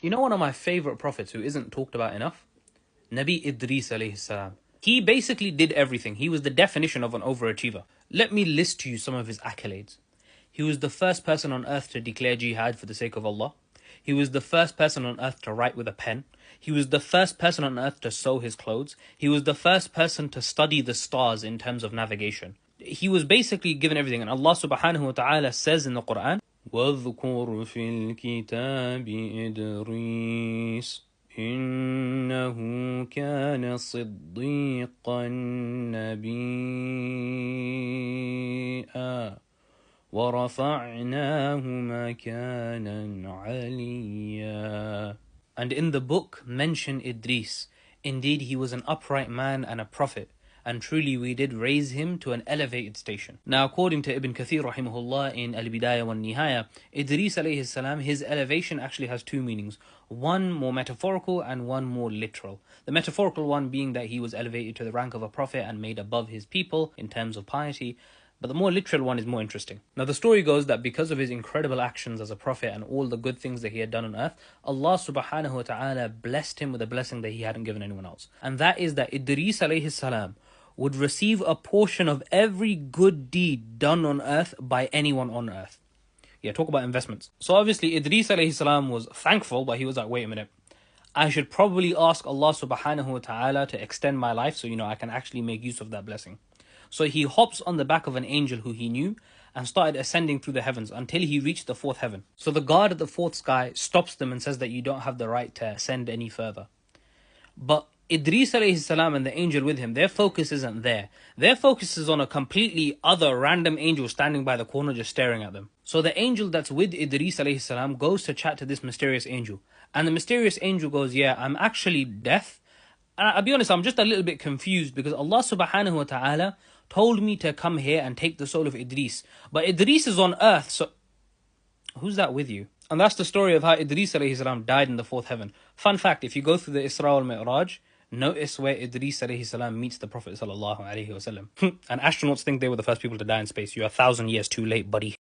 You know one of my favorite prophets who isn't talked about enough? Nabi Idris alayhi salam. He basically did everything. He was the definition of an overachiever. Let me list to you some of his accolades. He was the first person on earth to declare jihad for the sake of Allah. He was the first person on earth to write with a pen. He was the first person on earth to sew his clothes. He was the first person to study the stars in terms of navigation. He was basically given everything. And Allah subhanahu wa ta'ala says in the Quran, وَاذْكُرْ فِي الْكِتَابِ إِدْرِيسَ إِنَّهُ كَانَ صِدِّيقًا نَبِيًّا وَرَفَعْنَاهُ مَكَانًا عَلِيًّا. And in the book mention Idris. Indeed, he was an upright man and a prophet, and truly we did raise him to an elevated station. Now, according to Ibn Kathir rahimahullah in Al-Bidayah wa Nihaya, Idris alayhi salam, his elevation actually has two meanings. One more metaphorical and one more literal. The metaphorical one being that he was elevated to the rank of a prophet and made above his people in terms of piety. But the more literal one is more interesting. Now the story goes that because of his incredible actions as a prophet and all the good things that he had done on earth, Allah subhanahu wa ta'ala blessed him with a blessing that he hadn't given anyone else. And that is that Idris alayhi salam would receive a portion of every good deed done on earth by anyone on earth. Yeah, talk about investments. So obviously Idris alayhi salam was thankful, but he was like, wait a minute. I should probably ask Allah subhanahu wa ta'ala to extend my life so, I can actually make use of that blessing. So he hops on the back of an angel who he knew and started ascending through the heavens until he reached the fourth heaven. So the guard at the fourth sky stops them and says that you don't have the right to ascend any further. But Idris alayhi salam and the angel with him, their focus isn't there. Their focus is on a completely other random angel standing by the corner just staring at them. So the angel that's with Idris alayhi salam goes to chat to this mysterious angel. And the mysterious angel goes, yeah, I'm actually deaf. And I'll be honest, I'm just a little bit confused because Allah subhanahu wa ta'ala told me to come here and take the soul of Idris. But Idris is on earth, so who's that with you? And that's the story of how Idris alayhi salam died in the fourth heaven. Fun fact, if you go through the Isra al-Mi'raj, notice where Idris alayhi salam meets the Prophet sallallahu alayhi wasallam. And astronauts think they were the first people to die in space. You're 1,000 years too late, buddy.